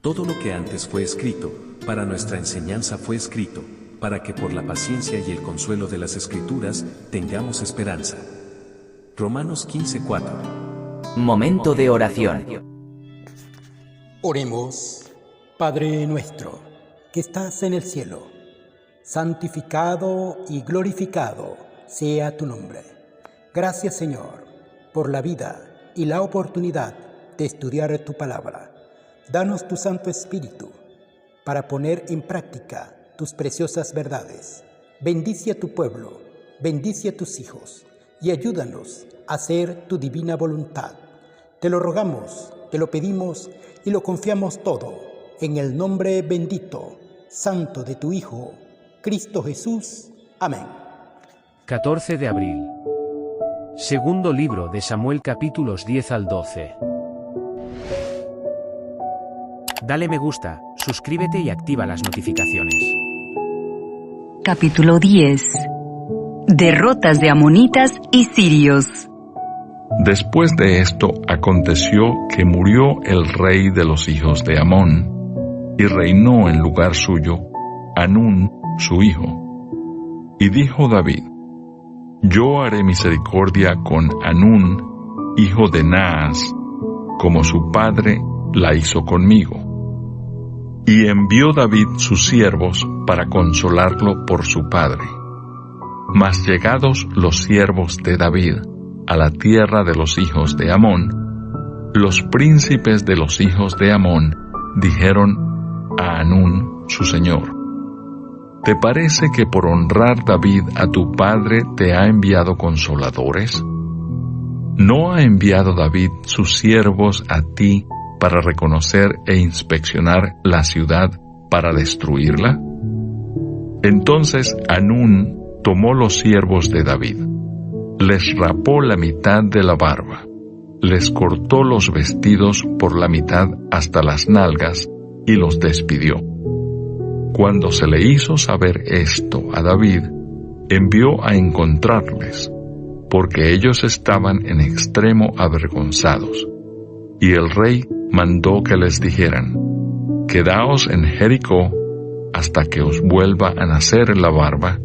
Todo lo que antes fue escrito, para nuestra enseñanza fue escrito, para que por la paciencia y el consuelo de las Escrituras, tengamos esperanza. Romanos 15:4. Momento de oración. Oremos. Padre nuestro, que estás en el cielo, santificado y glorificado sea tu nombre. Gracias, Señor, por la vida y la oportunidad de estudiar tu palabra. Danos tu Santo Espíritu para poner en práctica tus preciosas verdades. Bendice a tu pueblo, bendice a tus hijos y ayúdanos a hacer tu divina voluntad. Te lo rogamos, te lo pedimos y lo confiamos todo en el nombre bendito, santo de tu Hijo, Cristo Jesús. Amén. 14 de abril. Segundo libro de Samuel, capítulos 10 al 12. Dale me gusta, suscríbete y activa las notificaciones. Capítulo 10. Derrotas de amonitas y sirios. Después de esto aconteció que murió el rey de los hijos de Amón, y reinó en lugar suyo Hanún su hijo. Y dijo David: Yo haré misericordia con Hanún, hijo de Naas, como su padre la hizo conmigo. Y envió David sus siervos para consolarlo por su padre. Mas llegados los siervos de David a la tierra de los hijos de Amón, los príncipes de los hijos de Amón dijeron a Hanún su señor: ¿Te parece que por honrar David a tu padre te ha enviado consoladores? ¿No ha enviado David sus siervos a ti para reconocer e inspeccionar la ciudad para destruirla? Entonces Hanún tomó los siervos de David, les rapó la mitad de la barba, les cortó los vestidos por la mitad hasta las nalgas y los despidió. Cuando se le hizo saber esto a David, envió a encontrarles, porque ellos estaban en extremo avergonzados, y el rey mandó que les dijeran: Quedaos en Jericó hasta que os vuelva a nacer la barba,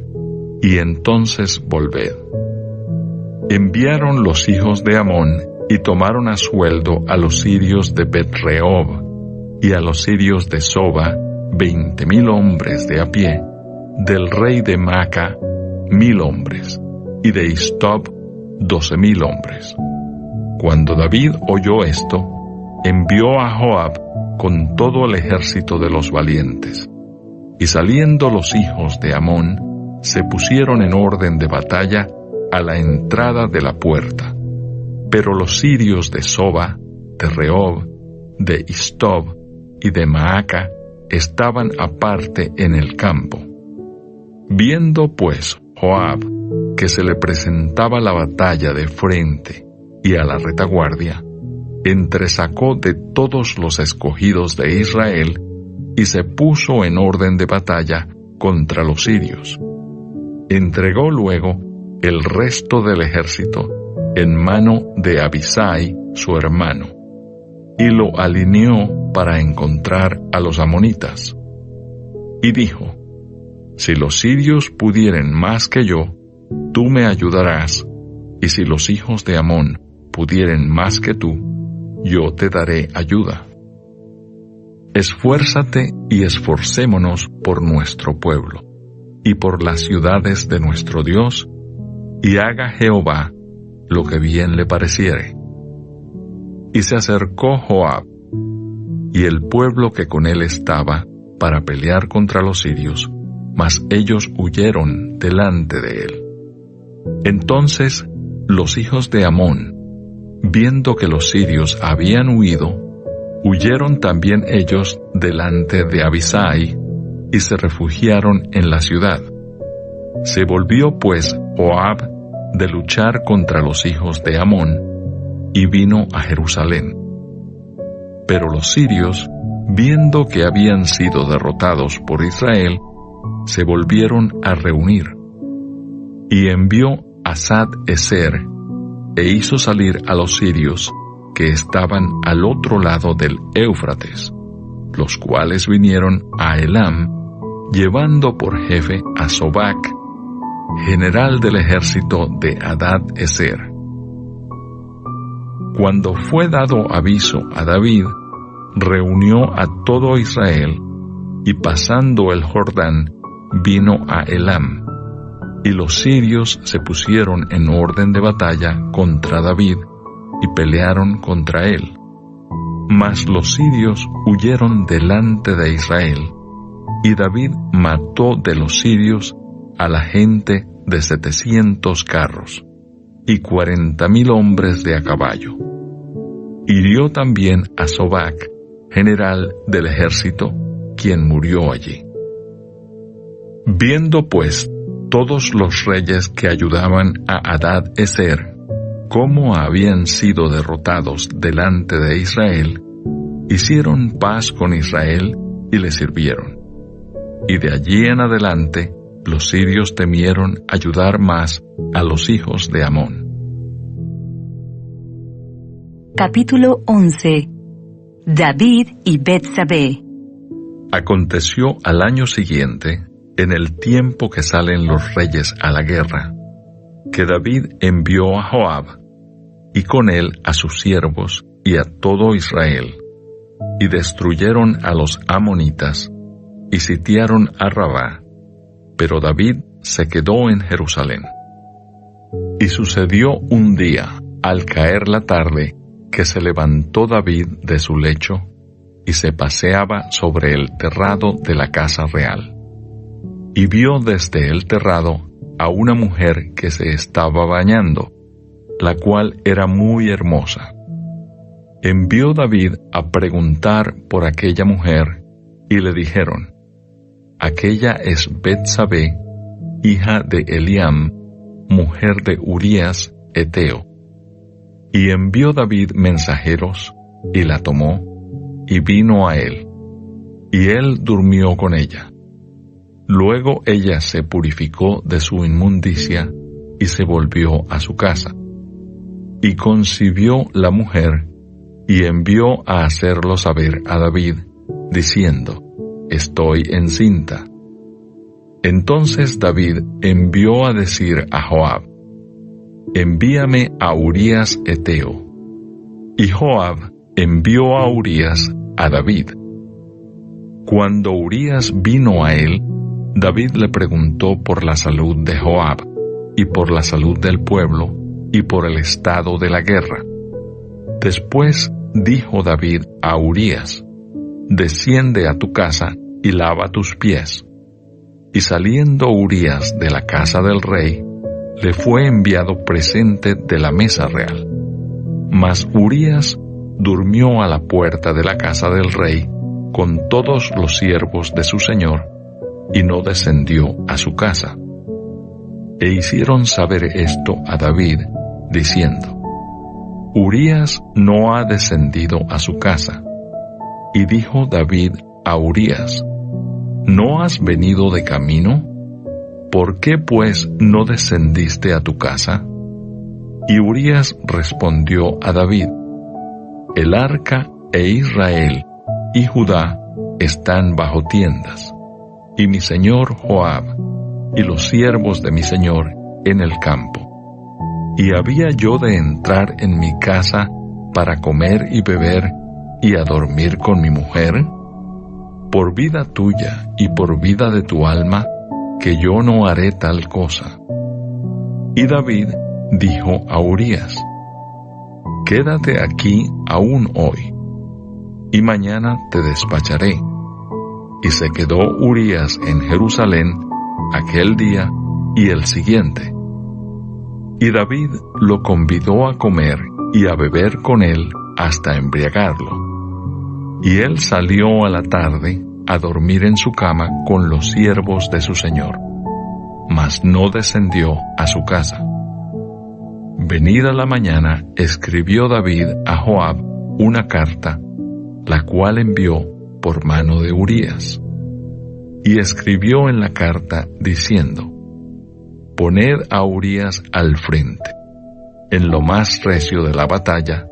y entonces volved. Enviaron los hijos de Amón y tomaron a sueldo a los sirios de Bet-Rehob y a los sirios de Soba 20,000 hombres de a pie, del rey de Maaca 1,000 hombres, y de Istob 12,000 hombres. Cuando David oyó esto, envió a Joab con todo el ejército de los valientes. Y saliendo los hijos de Amón, se pusieron en orden de batalla a la entrada de la puerta. Pero los sirios de Soba, de Rehob, de Istob y de Maaca estaban aparte en el campo. Viendo pues Joab que se le presentaba la batalla de frente y a la retaguardia, entresacó de todos los escogidos de Israel y se puso en orden de batalla contra los sirios. Entregó luego el resto del ejército en mano de Abisai, su hermano, y lo alineó para encontrar a los amonitas. Y dijo: Si los sirios pudieren más que yo, tú me ayudarás, y si los hijos de Amón pudieren más que tú, yo te daré ayuda. Esfuérzate y esforcémonos por nuestro pueblo, y por las ciudades de nuestro Dios, y haga Jehová lo que bien le pareciere. Y se acercó Joab, y el pueblo que con él estaba, para pelear contra los sirios, mas ellos huyeron delante de él. Entonces los hijos de Amón, viendo que los sirios habían huido, huyeron también ellos delante de Abisai, y se refugiaron en la ciudad. Se volvió pues Joab de luchar contra los hijos de Amón, y vino a Jerusalén. Pero los sirios, viendo que habían sido derrotados por Israel, se volvieron a reunir. Y envió a Sad-Ezer, e hizo salir a los sirios que estaban al otro lado del Éufrates, los cuales vinieron a Elam, llevando por jefe a Sobac, general del ejército de Hadad-Ezer. Cuando fue dado aviso a David, reunió a todo Israel, y pasando el Jordán, vino a Elam, y los sirios se pusieron en orden de batalla contra David, y pelearon contra él. Mas los sirios huyeron delante de Israel, y David mató de los sirios a la gente de 700 carros, y 40,000 hombres de a caballo. Hirió también a Sobac, general del ejército, quien murió allí. Viendo pues todos los reyes que ayudaban a Hadad-Ezer, cómo habían sido derrotados delante de Israel, hicieron paz con Israel y le sirvieron. Y de allí en adelante, los sirios temieron ayudar más a los hijos de Amón. Capítulo 11. David y Betsabé. Aconteció al año siguiente, en el tiempo que salen los reyes a la guerra, que David envió a Joab, y con él a sus siervos y a todo Israel, y destruyeron a los amonitas, y sitiaron a Rabá, pero David se quedó en Jerusalén. Y sucedió un día, al caer la tarde, que se levantó David de su lecho, y se paseaba sobre el terrado de la casa real. Y vio desde el terrado a una mujer que se estaba bañando, la cual era muy hermosa. Envió David a preguntar por aquella mujer, y le dijeron: aquella es Betsabé, hija de Eliam, mujer de Urías, Eteo. Y envió David mensajeros, y la tomó, y vino a él, y él durmió con ella. Luego ella se purificó de su inmundicia, y se volvió a su casa. Y concibió la mujer, y envió a hacerlo saber a David, diciendo: estoy encinta. Entonces David envió a decir a Joab: envíame a Urías Eteo. Y Joab envió a Urías a David. Cuando Urías vino a él, David le preguntó por la salud de Joab, y por la salud del pueblo, y por el estado de la guerra. Después dijo David a Urías: desciende a tu casa y lava tus pies. Y saliendo Urías de la casa del rey, le fue enviado presente de la mesa real. Mas Urías durmió a la puerta de la casa del rey con todos los siervos de su señor, y no descendió a su casa. E hicieron saber esto a David, diciendo: Urías no ha descendido a su casa. Y dijo David a Urías: ¿no has venido de camino? ¿Por qué pues no descendiste a tu casa? Y Urías respondió a David: el arca e Israel y Judá están bajo tiendas, y mi señor Joab y los siervos de mi señor en el campo. Y había yo de entrar en mi casa para comer y beber y a dormir con mi mujer? Por vida tuya y por vida de tu alma, que yo no haré tal cosa. Y David dijo a Urías: quédate aquí aún hoy, y mañana te despacharé. Y se quedó Urías en Jerusalén aquel día y el siguiente. Y David lo convidó a comer y a beber con él hasta embriagarlo. Y él salió a la tarde a dormir en su cama con los siervos de su señor, mas no descendió a su casa. Venida la mañana, escribió David a Joab una carta, la cual envió por mano de Urías. Y escribió en la carta diciendo: poned a Urías al frente, en lo más recio de la batalla,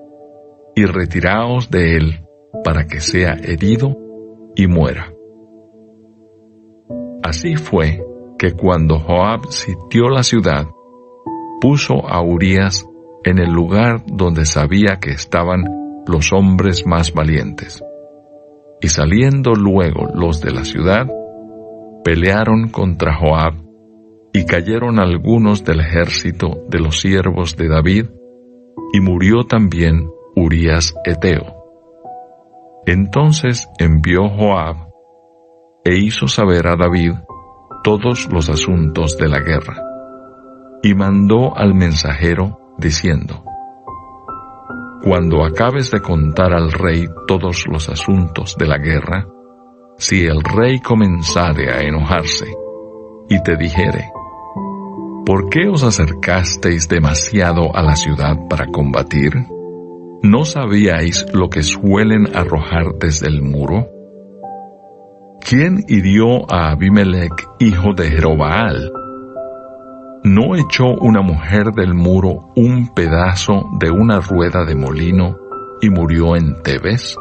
y retiraos de él, para que sea herido y muera. Así fue que cuando Joab sitió la ciudad, puso a Urías en el lugar donde sabía que estaban los hombres más valientes. Y saliendo luego los de la ciudad, pelearon contra Joab, y cayeron algunos del ejército de los siervos de David, y murió también Urías Heteo. Entonces envió Joab, e hizo saber a David todos los asuntos de la guerra, y mandó al mensajero, diciendo: Cuando acabes de contar al rey todos los asuntos de la guerra, si el rey comenzare a enojarse, y te dijere: ¿Por qué os acercasteis demasiado a la ciudad para combatir? ¿No sabíais lo que suelen arrojar desde el muro? ¿Quién hirió a Abimelech, hijo de Jerobaal? ¿No echó una mujer del muro un pedazo de una rueda de molino y murió en Tebes?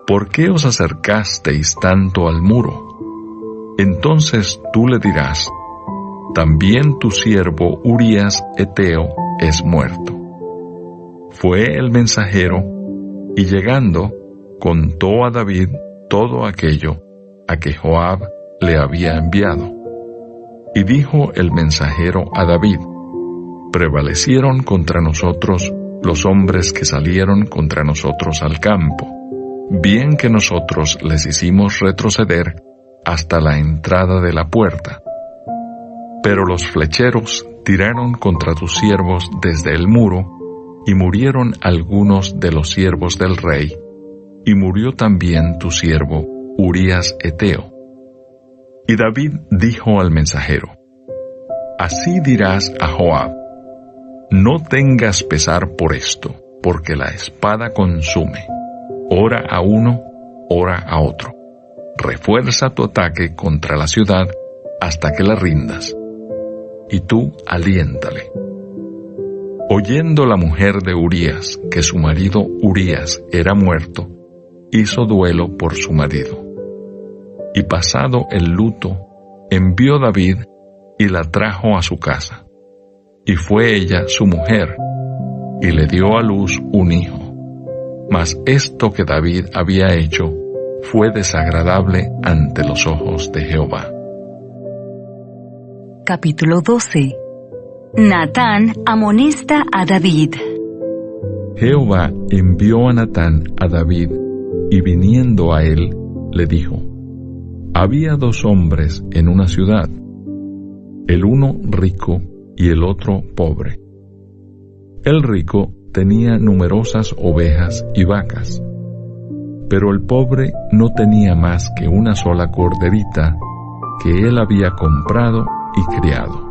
¿Por qué os acercasteis tanto al muro? Entonces tú le dirás: También tu siervo Urías Heteo es muerto. Fue el mensajero, y llegando, contó a David todo aquello a que Joab le había enviado. Y dijo el mensajero a David: Prevalecieron contra nosotros los hombres que salieron contra nosotros al campo, bien que nosotros les hicimos retroceder hasta la entrada de la puerta. Pero los flecheros tiraron contra tus siervos desde el muro, y murieron algunos de los siervos del rey, y murió también tu siervo Urías Heteo. Y David dijo al mensajero: Así dirás a Joab: No tengas pesar por esto, porque la espada consume, ora a uno, ora a otro. Refuerza tu ataque contra la ciudad hasta que la rindas, y tú aliéntale. Oyendo la mujer de Urías que su marido Urías era muerto, hizo duelo por su marido. Y pasado el luto, envió David y la trajo a su casa. Y fue ella su mujer, y le dio a luz un hijo. Mas esto que David había hecho fue desagradable ante los ojos de Jehová. Capítulo 12. Natán amonesta a David. Jehová envió a Natán a David, y viniendo a él, le dijo: Había dos hombres en una ciudad, el uno rico y el otro pobre. El rico tenía numerosas ovejas y vacas, pero el pobre no tenía más que una sola corderita que él había comprado y criado,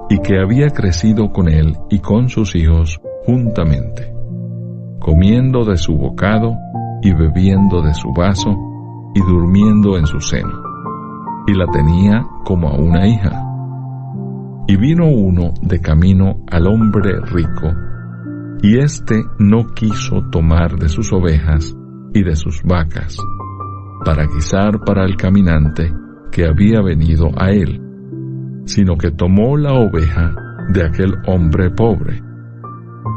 y que había crecido con él y con sus hijos juntamente, comiendo de su bocado y bebiendo de su vaso y durmiendo en su seno, y la tenía como a una hija. Y vino uno de camino al hombre rico, y éste no quiso tomar de sus ovejas y de sus vacas, para guisar para el caminante que había venido a él, sino que tomó la oveja de aquel hombre pobre,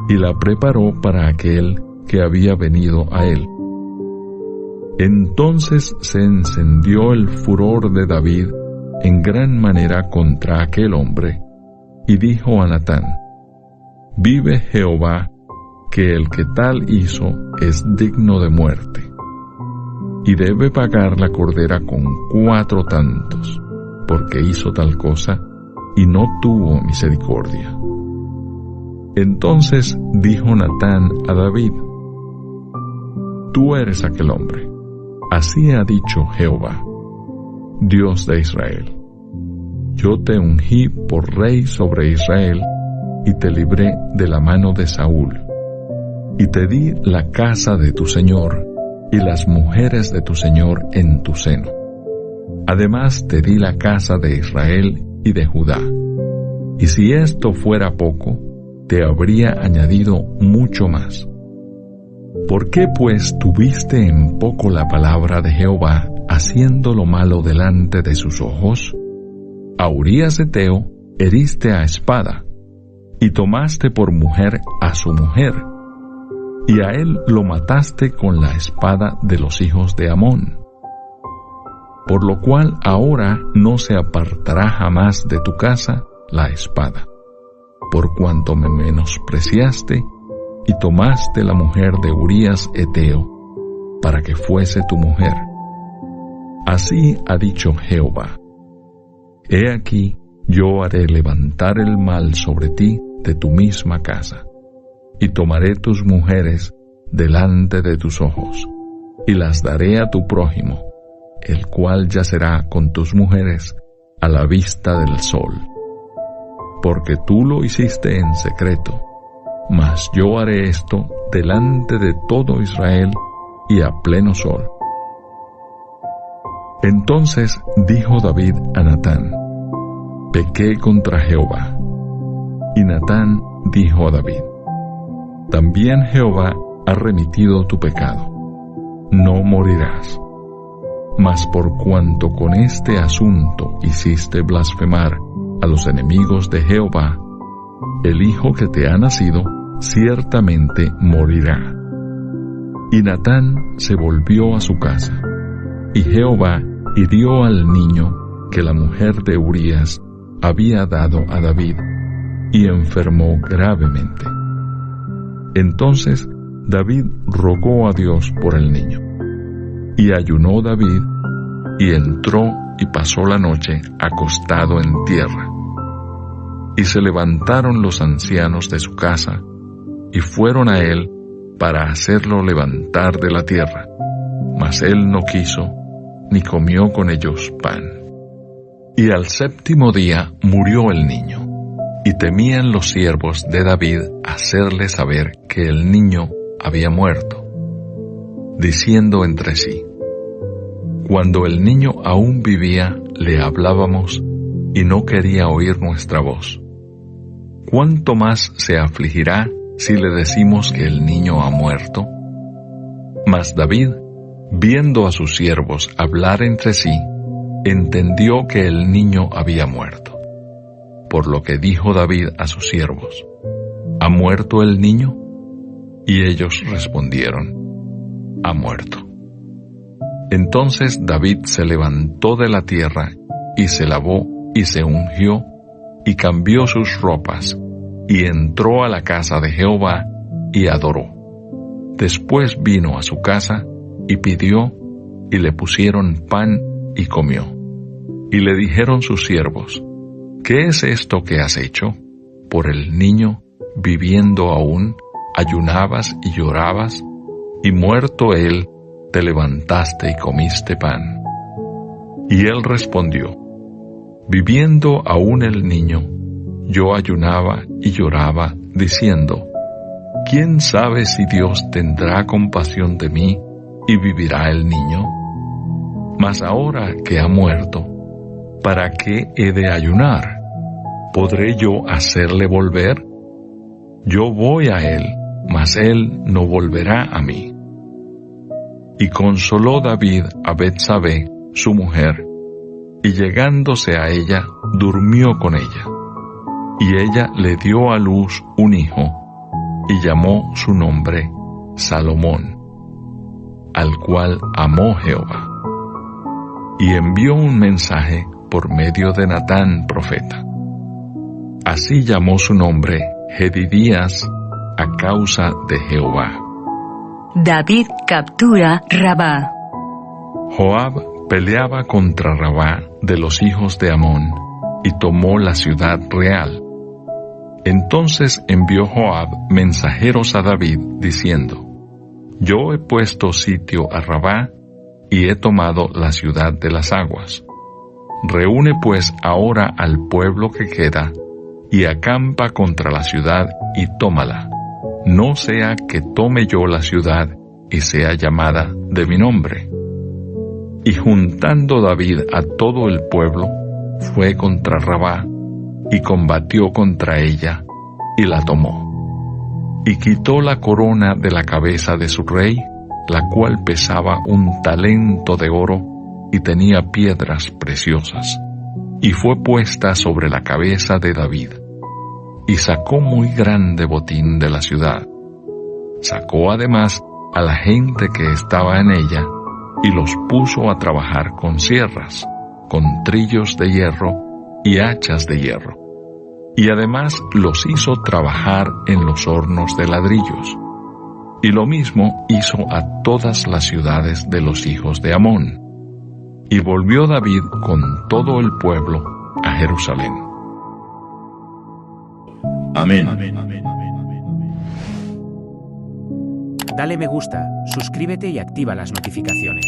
y la preparó para aquel que había venido a él. Entonces se encendió el furor de David en gran manera contra aquel hombre, y dijo a Natán: Vive Jehová, que el que tal hizo es digno de muerte, y debe pagar la cordera con 4 tantos, porque hizo tal cosa, y no tuvo misericordia. Entonces dijo Natán a David: Tú eres aquel hombre. Así ha dicho Jehová, Dios de Israel: Yo te ungí por rey sobre Israel, y te libré de la mano de Saúl, y te di la casa de tu señor, y las mujeres de tu señor en tu seno. Además te di la casa de Israel y de Judá. Y si esto fuera poco, te habría añadido mucho más. ¿Por qué pues tuviste en poco la palabra de Jehová, haciendo lo malo delante de sus ojos? A Urías Heteo heriste a espada, y tomaste por mujer a su mujer, y a él lo mataste con la espada de los hijos de Amón. Por lo cual ahora no se apartará jamás de tu casa la espada, por cuanto me menospreciaste y tomaste la mujer de Urías Heteo, para que fuese tu mujer. Así ha dicho Jehová: He aquí, yo haré levantar el mal sobre ti de tu misma casa, y tomaré tus mujeres delante de tus ojos, y las daré a tu prójimo, el cual yacerá con tus mujeres a la vista del sol. Porque tú lo hiciste en secreto, mas yo haré esto delante de todo Israel y a pleno sol. Entonces dijo David a Natán: Pequé contra Jehová. Y Natán dijo a David: También Jehová ha remitido tu pecado, no morirás. Mas por cuanto con este asunto hiciste blasfemar a los enemigos de Jehová, el hijo que te ha nacido ciertamente morirá. Y Natán se volvió a su casa, y Jehová hirió al niño que la mujer de Urías había dado a David, y enfermó gravemente. Entonces David rogó a Dios por el niño. Y ayunó David, y entró y pasó la noche acostado en tierra. Y se levantaron los ancianos de su casa, y fueron a él para hacerlo levantar de la tierra. Mas él no quiso, ni comió con ellos pan. Y al séptimo día murió el niño, y temían los siervos de David hacerle saber que el niño había muerto, diciendo entre sí: Cuando el niño aún vivía, le hablábamos, y no quería oír nuestra voz. ¿Cuánto más se afligirá si le decimos que el niño ha muerto? Mas David, viendo a sus siervos hablar entre sí, entendió que el niño había muerto. Por lo que dijo David a sus siervos: ¿Ha muerto el niño? Y ellos respondieron: Ha muerto. Entonces David se levantó de la tierra, y se lavó, y se ungió, y cambió sus ropas, y entró a la casa de Jehová, y adoró. Después vino a su casa, y pidió, y le pusieron pan, y comió. Y le dijeron sus siervos: ¿Qué es esto que has hecho? Por el niño, viviendo aún, ayunabas y llorabas, y muerto él, te levantaste y comiste pan. Y él respondió: Viviendo aún el niño, yo ayunaba y lloraba, diciendo: ¿Quién sabe si Dios tendrá compasión de mí y vivirá el niño? Mas ahora que ha muerto, ¿para qué he de ayunar? ¿Podré yo hacerle volver? Yo voy a él, mas él no volverá a mí. Y consoló David a Betsabé, su mujer, y llegándose a ella, durmió con ella. Y ella le dio a luz un hijo, y llamó su nombre Salomón, al cual amó Jehová. Y envió un mensaje por medio de Natán profeta. Así llamó su nombre Jedidías, a causa de Jehová. David captura Rabá. Joab peleaba contra Rabá de los hijos de Amón, y tomó la ciudad real. Entonces envió Joab mensajeros a David, diciendo: Yo he puesto sitio a Rabá, y he tomado la ciudad de las aguas. Reúne pues ahora al pueblo que queda, y acampa contra la ciudad, y tómala. No sea que tome yo la ciudad, y sea llamada de mi nombre. Y juntando David a todo el pueblo, fue contra Rabá, y combatió contra ella, y la tomó. y quitó la corona de la cabeza de su rey, la cual pesaba 1 talento de oro y tenía piedras preciosas, y fue puesta sobre la cabeza de David. Y sacó muy grande botín de la ciudad. Sacó además a la gente que estaba en ella, y los puso a trabajar con sierras, con trillos de hierro y hachas de hierro. Y además los hizo trabajar en los hornos de ladrillos. Y lo mismo hizo a todas las ciudades de los hijos de Amón. Y volvió David con todo el pueblo a Jerusalén. Amén. Dale me gusta, suscríbete y activa las notificaciones.